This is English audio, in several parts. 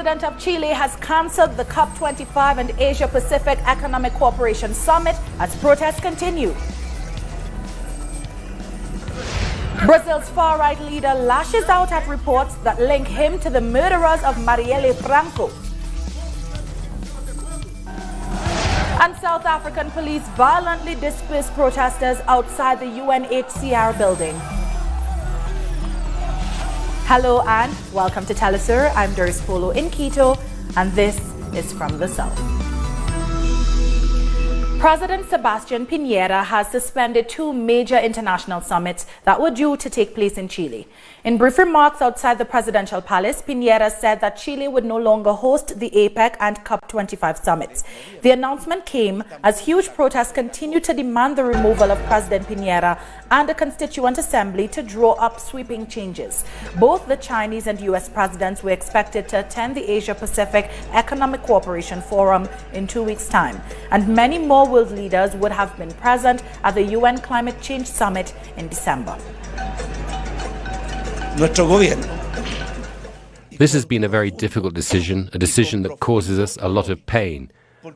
president of Chile has cancelled the COP-25 and Asia-Pacific Economic Cooperation Summit as protests continue. Brazil's far-right leader lashes out at reports that link him to the murderers of Marielle Franco. And South African police violently dispersed protesters outside the UNHCR building. Hello and welcome to Telesur. I'm Doris Polo in Quito, and this is From the South. President Sebastián Piñera has suspended two major international summits that were due to take place in Chile. In brief remarks outside the presidential palace, Piñera said that Chile would no longer host the APEC and COP-25 summits. The announcement came as huge protests continue to demand the removal of President Piñera and a constituent assembly to draw up sweeping changes. Both the Chinese and US presidents were expected to attend the Asia-Pacific Economic Cooperation Forum in 2 weeks' time, and many more world leaders would have been present at the UN Climate Change Summit in December. This has been a very difficult decision, a decision that causes us a lot of pain.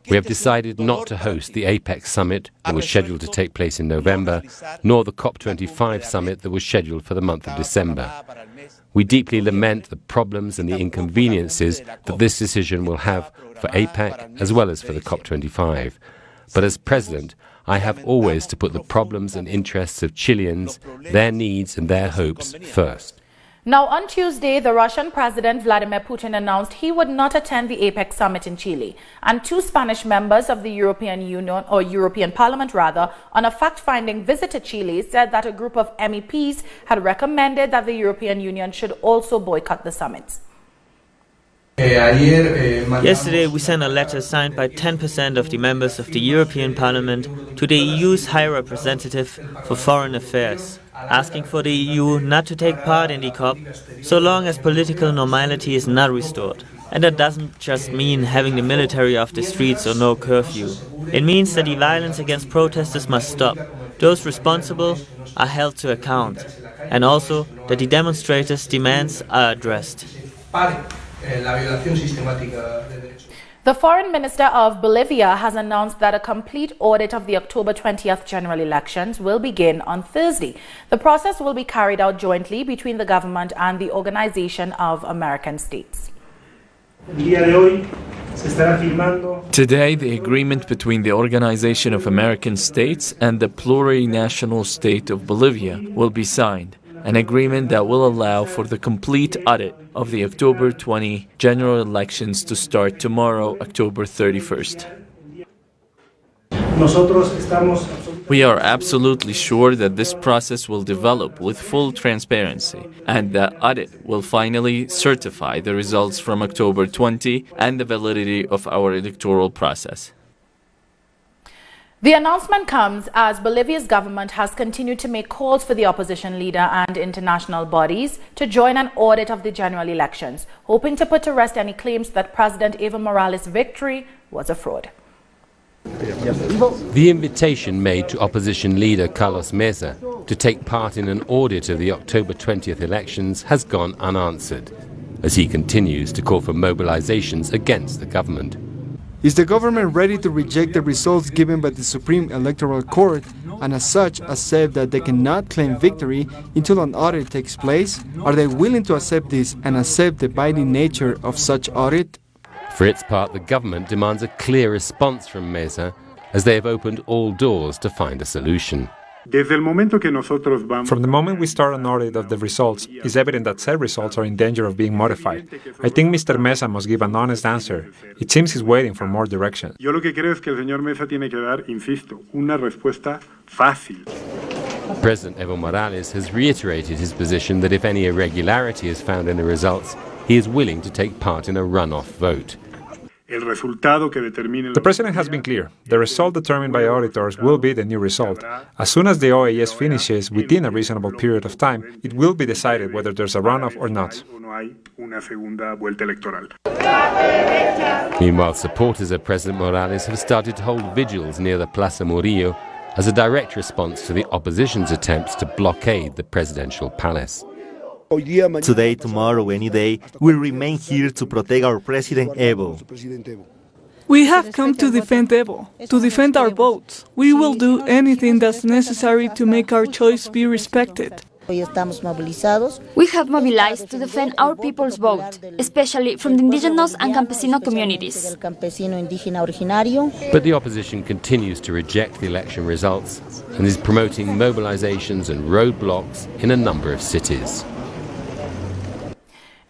We have decided not to host the APEC summit that was scheduled to take place in November, nor the COP-25 summit that was scheduled for the month of December. We deeply lament the problems and the inconveniences that this decision will have for APEC as well as for the COP-25. But as president, I have always to put the problems and interests of Chileans, their needs and their hopes first. Now, on Tuesday, the Russian President Vladimir Putin announced he would not attend the APEC summit in Chile, and two Spanish members of the European Union, or European Parliament rather, on a fact-finding visit to Chile said that a group of MEPs had recommended that the European Union should also boycott the summits. Yesterday, we sent a letter signed by 10% of the members of the European Parliament to the EU's High Representative for Foreign Affairs, asking for the EU not to take part in the COP so long as political normality is not restored. And that doesn't just mean having the military off the streets or no curfew. It means that the violence against protesters must stop. Those responsible are held to account. And also that the demonstrators' demands are addressed. The Foreign Minister of Bolivia has announced that a complete audit of the October 20th general elections will begin on Thursday. The process will be carried out jointly between the government and the Organization of American States. Today, the agreement between the Organization of American States and the plurinational state of Bolivia will be signed. An agreement that will allow for the complete audit of the October 20 general elections to start tomorrow, October 31st. We are absolutely sure that this process will develop with full transparency and that audit will finally certify the results from October 20 and the validity of our electoral process. The announcement comes as Bolivia's government has continued to make calls for the opposition leader and international bodies to join an audit of the general elections, hoping to put to rest any claims that President Evo Morales' victory was a fraud. The invitation made to opposition leader Carlos Mesa to take part in an audit of the October 20th elections has gone unanswered, as he continues to call for mobilizations against the government. Is the government ready to reject the results given by the Supreme Electoral Court and as such accept that they cannot claim victory until an audit takes place? Are they willing to accept this and accept the binding nature of such audit? For its part, the government demands a clear response from Mesa, as they have opened all doors to find a solution. From the moment we start an audit of the results, it's evident that said results are in danger of being modified. I think Mr. Mesa must give an honest answer. It seems he's waiting for more direction. President Evo Morales has reiterated his position that if any irregularity is found in the results, he is willing to take part in a runoff vote. The president has been clear. The result determined by auditors will be the new result. As soon as the OAS finishes within a reasonable period of time, it will be decided whether there's a runoff or not. Meanwhile, supporters of President Morales have started to hold vigils near the Plaza Murillo as a direct response to the opposition's attempts to blockade the presidential palace. Today, tomorrow, any day, we remain here to protect our President Evo. We have come to defend Evo, to defend our votes. We will do anything that's necessary to make our choice be respected. We have mobilized to defend our people's vote, especially from the indigenous and campesino communities. But the opposition continues to reject the election results and is promoting mobilizations and roadblocks in a number of cities.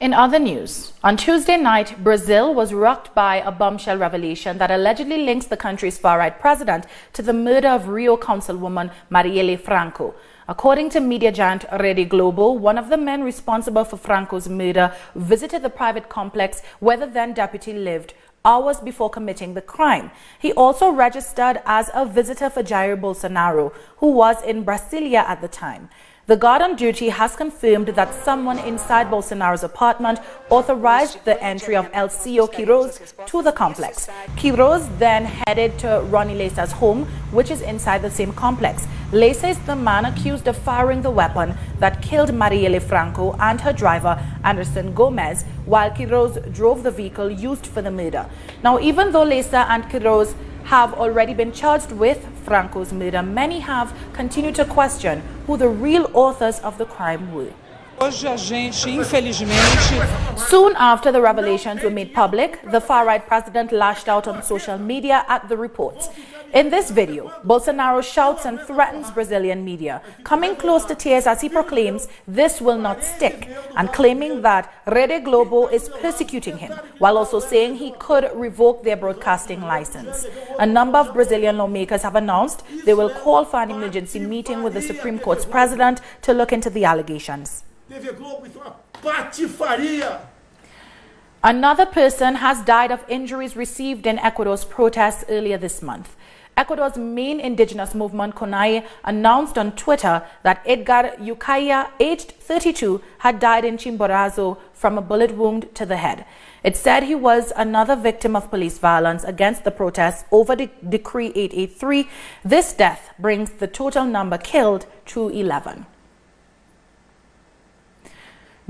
In other news, on Tuesday night, Brazil was rocked by a bombshell revelation that allegedly links the country's far-right president to the murder of Rio councilwoman Marielle Franco. According to media giant Rede Globo, one of the men responsible for Franco's murder visited the private complex where the then deputy lived hours before committing the crime. He also registered as a visitor for Jair Bolsonaro, who was in Brasilia at the time. The guard on duty has confirmed that someone inside Bolsonaro's apartment authorized the entry of Elcio Quiroz to the complex. Quiroz then headed to Ronnie Lesa's home, which is inside the same complex. Lesa is the man accused of firing the weapon that killed Marielle Franco and her driver, Anderson Gomez, while Quiroz drove the vehicle used for the murder. Now, even though Lesa and Quiroz have already been charged with Franco's murder, many have continued to question who the real authors of the crime were. Soon after the revelations were made public, the far-right president lashed out on social media at the reports. In this video, Bolsonaro shouts and threatens Brazilian media, coming close to tears as he proclaims this will not stick, and claiming that Rede Globo is persecuting him, while also saying he could revoke their broadcasting license. A number of Brazilian lawmakers have announced they will call for an emergency meeting with the Supreme Court's president to look into the allegations. Another person has died of injuries received in Ecuador's protests earlier this month. Ecuador's main indigenous movement, CONAIE, announced on Twitter that Edgar Ucaya, aged 32, had died in Chimborazo from a bullet wound to the head. It said he was another victim of police violence against the protests over the Decree 883. This death brings the total number killed to 11.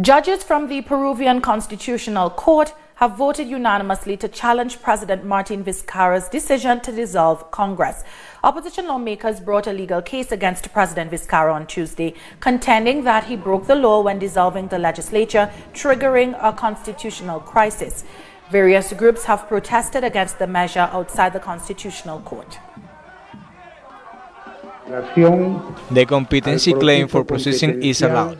Judges from the Peruvian Constitutional Court have voted unanimously to challenge President Martin Vizcarra's decision to dissolve Congress. Opposition lawmakers brought a legal case against President Vizcarra on Tuesday, contending that he broke the law when dissolving the legislature, triggering a constitutional crisis. Various groups have protested against the measure outside the Constitutional Court. The competency claim for processing is allowed,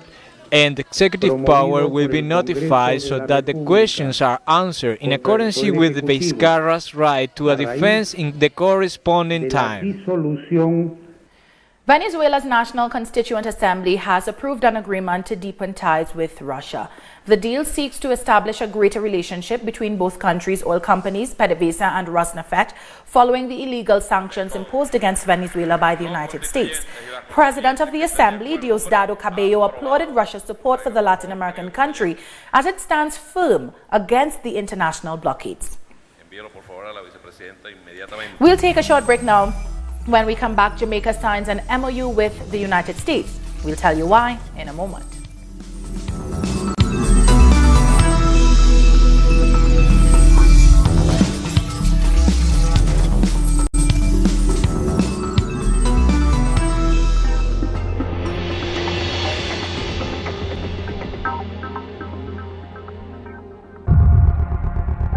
and the executive power will be notified so that the questions are answered in accordance with Vizcarra's right to a defense in the corresponding time. Venezuela's National Constituent Assembly has approved an agreement to deepen ties with Russia. The deal seeks to establish a greater relationship between both countries' oil companies, PDVSA and Rosneft, following the illegal sanctions imposed against Venezuela by the United States. President of the Assembly, Diosdado Cabello, applauded Russia's support for the Latin American country as it stands firm against the international blockades. We'll take a short break now. When we come back, Jamaica signs an MOU with the United States. We'll tell you why in a moment.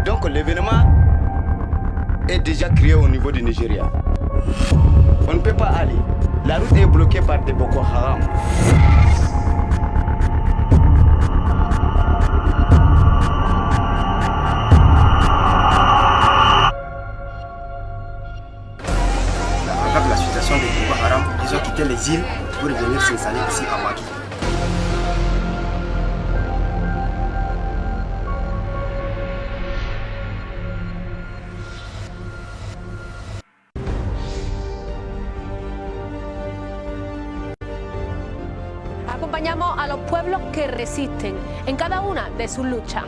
Donc l'événement est déjà créé au niveau du Nigeria. On ne peut pas aller. La route est bloquée par des Boko Haram. Regarde la situation des Boko Haram. Ils ont quitté les îles pour venir s'installer ici à Maki. Acompañamos a los pueblos que resisten en cada una de sus luchas.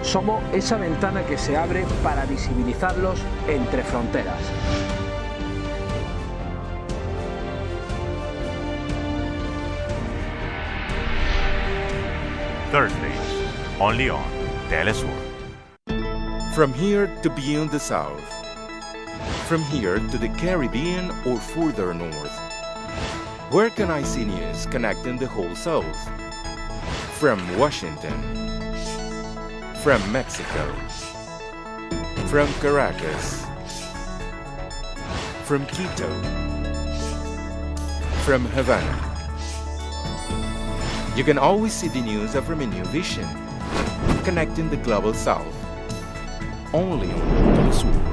Somos esa ventana que se abre para visibilizarlos entre fronteras. third place, only on Telesur. From here to beyond the south, from here to the Caribbean or further north, where can I see news connecting the whole south? From Washington, from Mexico, from Caracas, from Quito, from Havana. You can always see the news from a new vision, connecting the global south, only on Telesur.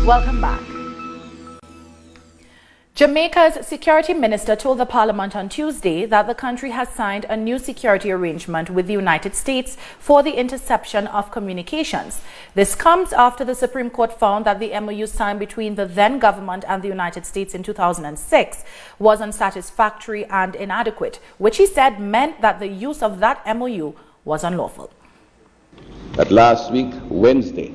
Welcome back. Jamaica's security minister told the parliament on Tuesday that the country has signed a new security arrangement with the United States for the interception of communications. This comes after the Supreme Court found that the MOU signed between the then government and the United States in 2006 was unsatisfactory and inadequate, which he said meant that the use of that MOU was unlawful. That last week, Wednesday,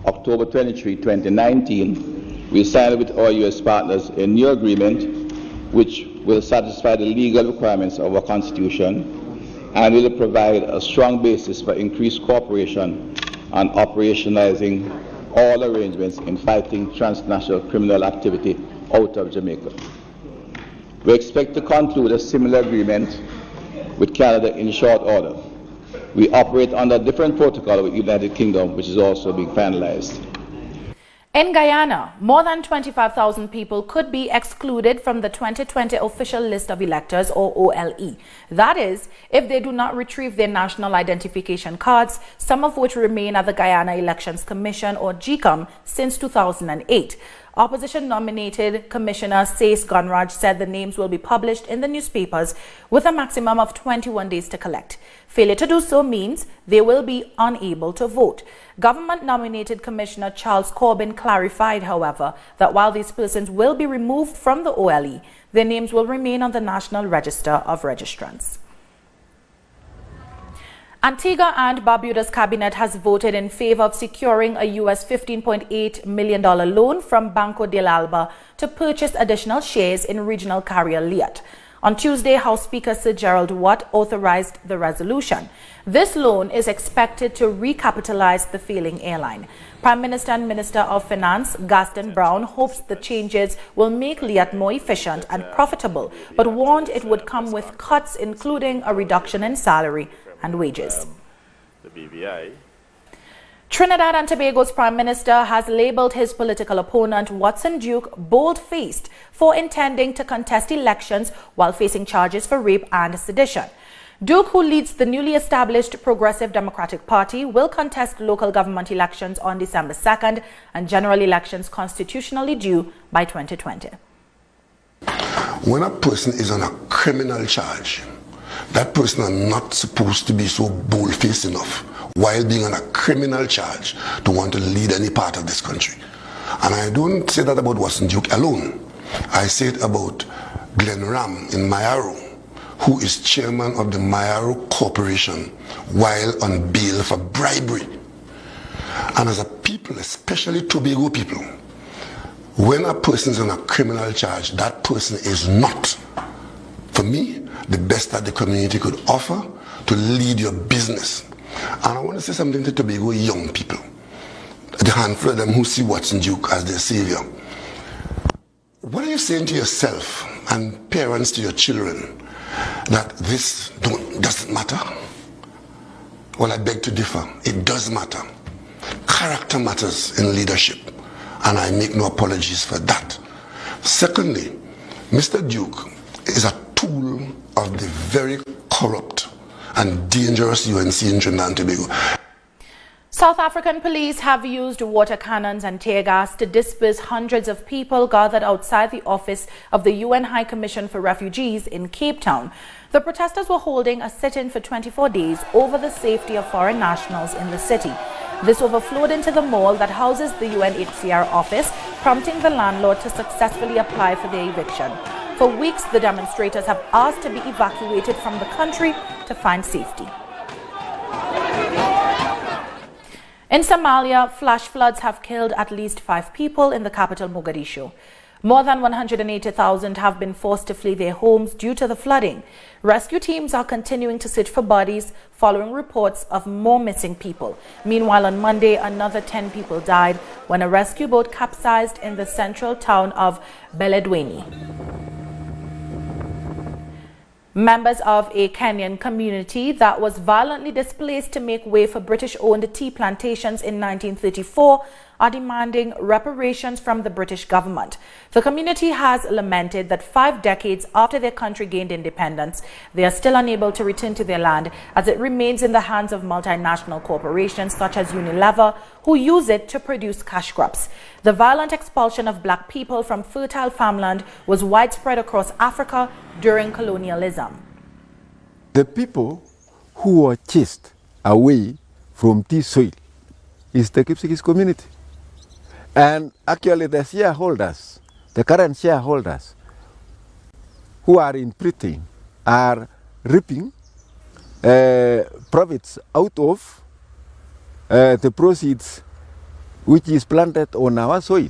October 23, 2019, we signed with our U.S. partners a new agreement which will satisfy the legal requirements of our Constitution and will provide a strong basis for increased cooperation on operationalizing all arrangements in fighting transnational criminal activity out of Jamaica. We expect to conclude a similar agreement with Canada in short order. We operate under a different protocol with the United Kingdom, which is also being finalized. In Guyana, more than 25,000 people could be excluded from the 2020 official list of electors, or OLE. That is, if they do not retrieve their national identification cards, some of which remain at the Guyana Elections Commission, or GECOM, since 2008. Opposition-nominated Commissioner Sace Gunraj said the names will be published in the newspapers with a maximum of 21 days to collect. Failure to do so means they will be unable to vote. Government-nominated Commissioner Charles Corbin clarified, however, that while these persons will be removed from the OLE, their names will remain on the National Register of Registrants. Antigua and Barbuda's cabinet has voted in favor of securing a U.S. $15.8 million loan from Banco del Alba to purchase additional shares in regional carrier Liat. On Tuesday, House Speaker Sir Gerald Watt authorized the resolution. This loan is expected to recapitalize the failing airline. Prime Minister and Minister of Finance Gaston Brown hopes the changes will make Liat more efficient and profitable, but warned it would come with cuts, including a reduction in salary and wages. Trinidad and Tobago's Prime Minister has labeled his political opponent Watson Duke bold-faced for intending to contest elections while facing charges for rape and sedition. Duke, who leads the newly established Progressive Democratic Party, will contest local government elections on December 2nd and general elections constitutionally due by 2020. When a person is on a criminal charge, that person is not supposed to be so bold-faced enough while being on a criminal charge to want to lead any part of this country. And I don't say that about Watson Duke alone. I say it about Glenn Ram in Mayaro, who is chairman of the Mayaro Corporation while on bail for bribery. And as a people, especially Tobago people, when a person is on a criminal charge, that person is not, for me, the best that the community could offer to lead your business. And I want to say something to Tobago young people, the handful of them who see Watson Duke as their savior. What are you saying to yourself and parents to your children, that this doesn't matter? Well, I beg to differ. It does matter. Character matters in leadership, and I make no apologies for that. Secondly, Mr. Duke is a tool of the very corrupt and dangerous UNC in Trinidad and Tobago. South African police have used water cannons and tear gas to disperse hundreds of people gathered outside the office of the UN High Commission for Refugees in Cape Town. The protesters were holding a sit-in for 24 days over the safety of foreign nationals in the city. This overflowed into the mall that houses the UNHCR office, prompting the landlord to successfully apply for their eviction. For weeks, the demonstrators have asked to be evacuated from the country to find safety. In Somalia, flash floods have killed at least 5 people in the capital Mogadishu. More than 180,000 have been forced to flee their homes due to the flooding. Rescue teams are continuing to search for bodies following reports of more missing people. Meanwhile, on Monday, another 10 people died when a rescue boat capsized in the central town of Beledweyne. Members of a Kenyan community that was violently displaced to make way for British-owned tea plantations in 1934 are demanding reparations from the British government. The community has lamented that 5 decades after their country gained independence, they are still unable to return to their land as it remains in the hands of multinational corporations such as Unilever, who use it to produce cash crops. The violent expulsion of black people from fertile farmland was widespread across Africa during colonialism. The people who were chased away from this soil is the Kipsigis community. And actually the shareholders, the current shareholders who are in Britain are reaping profits out of the proceeds which is planted on our soil.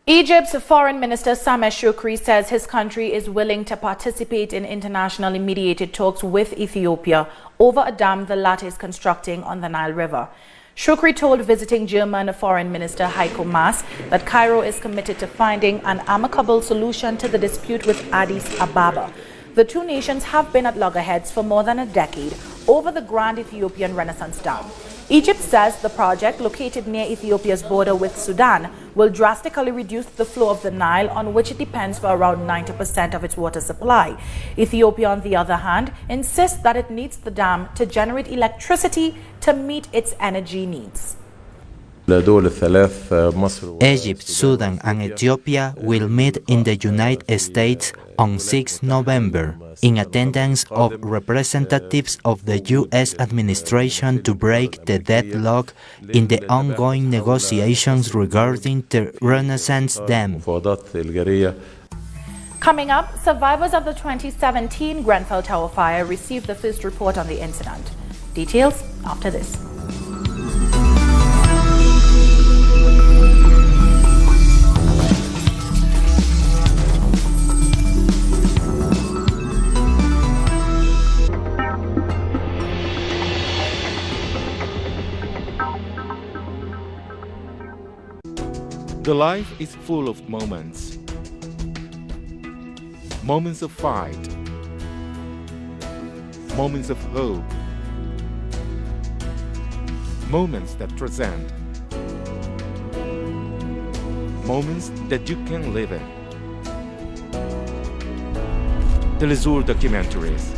Egypt's Foreign Minister Sameh Shoukry says his country is willing to participate in internationally mediated talks with Ethiopia over a dam the latter is constructing on the Nile River. Shoukry told visiting German Foreign Minister Heiko Maas that Cairo is committed to finding an amicable solution to the dispute with Addis Ababa. The two nations have been at loggerheads for more than a decade over the Grand Ethiopian Renaissance Dam. Egypt says the project, located near Ethiopia's border with Sudan, will drastically reduce the flow of the Nile, on which it depends for around 90% of its water supply. Ethiopia, on the other hand, insists that it needs the dam to generate electricity to meet its energy needs. Egypt, Sudan and Ethiopia will meet in the United States on 6 November in attendance of representatives of the U.S. administration to break the deadlock in the ongoing negotiations regarding the Renaissance Dam. Coming up, survivors of the 2017 Grenfell Tower fire received the first report on the incident. Details after this. The life is full of moments. Moments of fight. Moments of hope. Moments that transcend. Moments that you can live in. Telesur documentaries.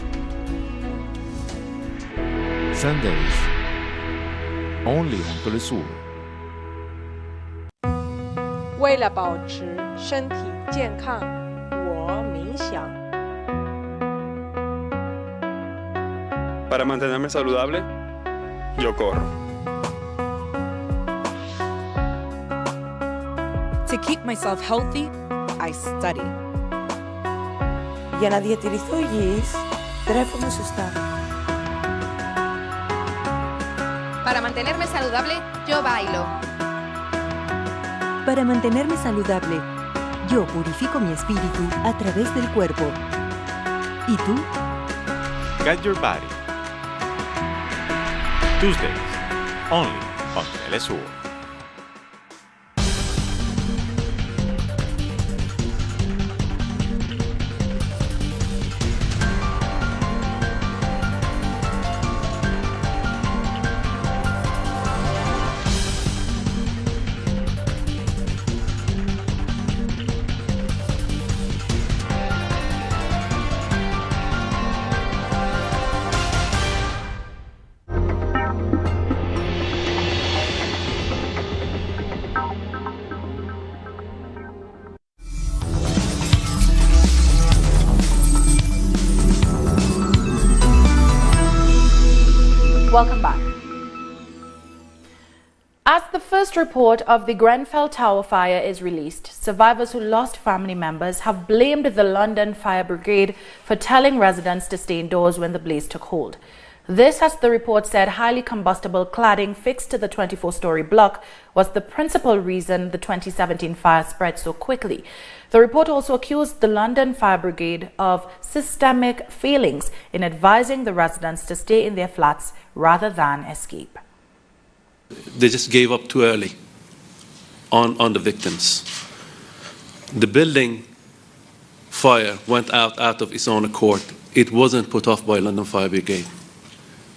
Sundays. Only on Telesur. 为了保持身体健康，我冥想。Para mantenerme saludable, yo corro. To keep myself healthy, I study. Για να διατηρηθώ υγιής, τρέφομαι σωστά. Para mantenerme saludable, yo bailo. Para mantenerme saludable, yo purifico mi espíritu a través del cuerpo. ¿Y tú? Get your body. Tuesdays, only on Telesur. the first report of the Grenfell Tower fire is released, survivors who lost family members have blamed the London Fire Brigade for telling residents to stay indoors when the blaze took hold. This, as the report said, highly combustible cladding fixed to the 24-story block was the principal reason the 2017 fire spread so quickly. The report also accused the London Fire Brigade of systemic failings in advising the residents to stay in their flats rather than escape. They just gave up too early on the victims. The building fire went out of its own accord. It wasn't put off by London Fire Brigade.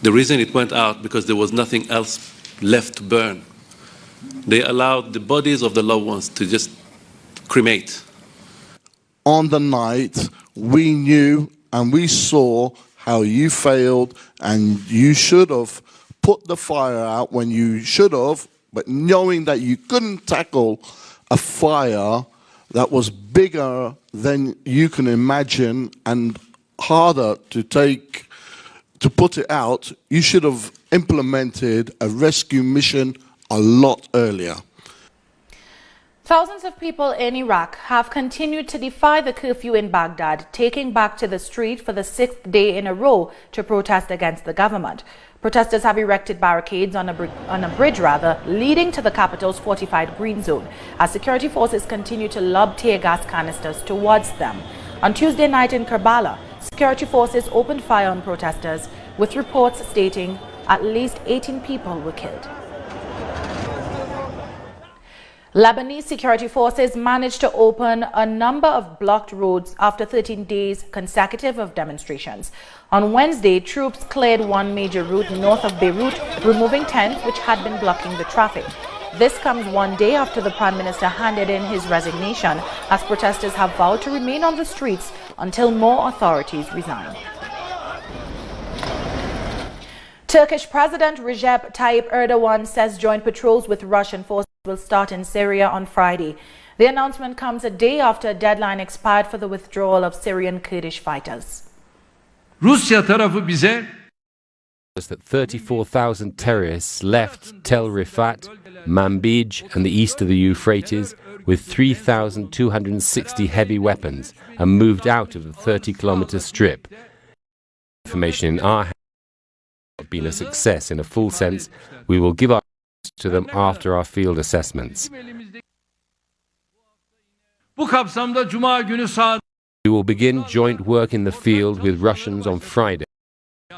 The reason it went out because there was nothing else left to burn. They allowed the bodies of the loved ones to just cremate. On the night, we knew and we saw how you failed, and you should have put the fire out when you should have, but knowing that you couldn't tackle a fire that was bigger than you can imagine and harder to put it out, you should have implemented a rescue mission a lot earlier. Thousands of people in Iraq have continued to defy the curfew in Baghdad, taking back to the street for the 6th day in a row to protest against the government. Protesters have erected barricades on a bridge leading to the capital's fortified green zone as security forces continue to lob tear gas canisters towards them. On Tuesday night in Karbala, security forces opened fire on protesters, with reports stating at least 18 people were killed. Lebanese security forces managed to open a number of blocked roads after 13 days consecutive of demonstrations. On Wednesday, troops cleared one major route north of Beirut, removing tents which had been blocking the traffic. This comes one day after the Prime Minister handed in his resignation, as protesters have vowed to remain on the streets until more authorities resign. Turkish President Recep Tayyip Erdogan says joint patrols with Russian forces will start in Syria on Friday. The announcement comes a day after a deadline expired for the withdrawal of Syrian Kurdish fighters. Rusya tarafı bize that 34,000 terrorists left Tel Rifat, Manbij and the east of the Euphrates with 3,260 heavy weapons and moved out of the 30-kilometer strip. Information in our hands has not been a success in a full sense. We will give our to them after our field assessments. We will begin joint work in the field with Russians on Friday.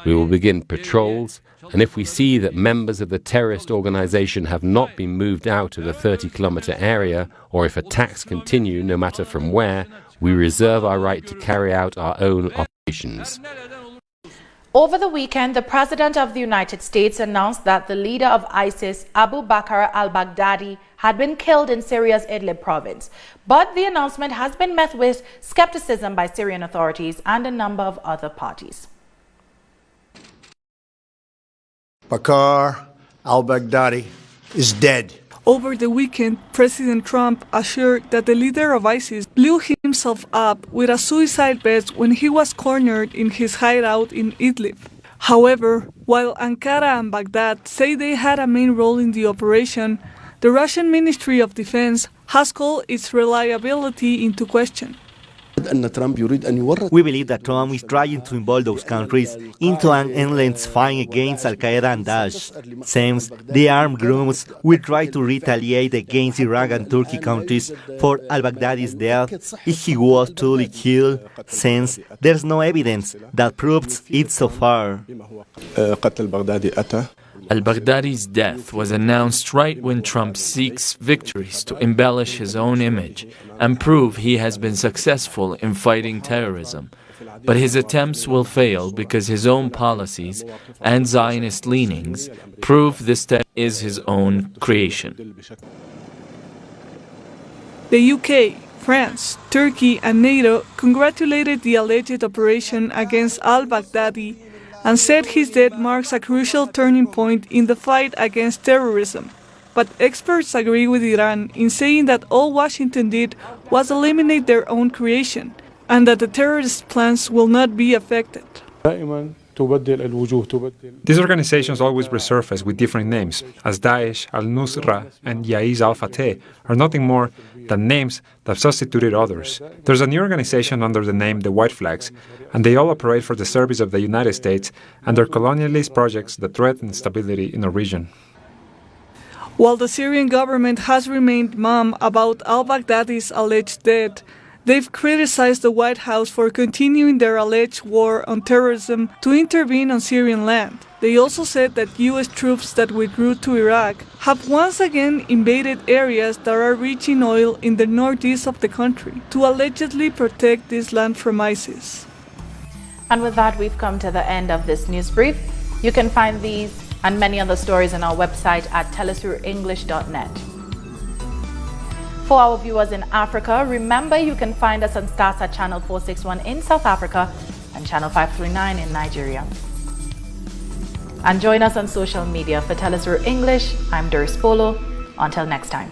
We will begin patrols, and if we see that members of the terrorist organization have not been moved out of the 30-kilometer area, or if attacks continue no matter from where, we reserve our right to carry out our own operations. Over the weekend, the President of the United States announced that the leader of ISIS, Abu Bakr al-Baghdadi, had been killed in Syria's Idlib province. But the announcement has been met with skepticism by Syrian authorities and a number of other parties. Bakr al-Baghdadi is dead. Over the weekend, President Trump assured that the leader of ISIS blew himself up with a suicide vest when he was cornered in his hideout in Idlib. However, while Ankara and Baghdad say they had a main role in the operation, the Russian Ministry of Defense has called its reliability into question. We believe that Trump is trying to involve those countries into an endless fight against Al-Qaeda and Daesh, since the armed groups will try to retaliate against Iraq and Turkey countries for al-Baghdadi's death if he was truly killed, since there's no evidence that proves it so far. Al-Baghdadi's death was announced right when Trump seeks victories to embellish his own image and prove he has been successful in fighting terrorism. But his attempts will fail because his own policies and Zionist leanings prove this is his own creation. The UK, France, Turkey and NATO congratulated the alleged operation against al-Baghdadi and said his death marks a crucial turning point in the fight against terrorism. But experts agree with Iran in saying that all Washington did was eliminate their own creation, and that the terrorist plans will not be affected. These organizations always resurface with different names, as Daesh, al-Nusra, and Yaiz al-Fateh are nothing more than names that substituted others. There's a new organization under the name the White Flags, and they all operate for the service of the United States and their colonialist projects that threaten stability in the region. While the Syrian government has remained mum about al-Baghdadi's alleged death, they've criticized the White House for continuing their alleged war on terrorism to intervene on Syrian land. They also said that U.S. troops that withdrew to Iraq have once again invaded areas that are rich in oil in the northeast of the country to allegedly protect this land from ISIS. And with that, we've come to the end of this news brief. You can find these and many other stories on our website at telesurenglish.net. For our viewers in Africa, remember you can find us on Starsa Channel 461 in South Africa and Channel 539 in Nigeria. And join us on social media. For Telesur English, I'm Doris Polo. Until next time.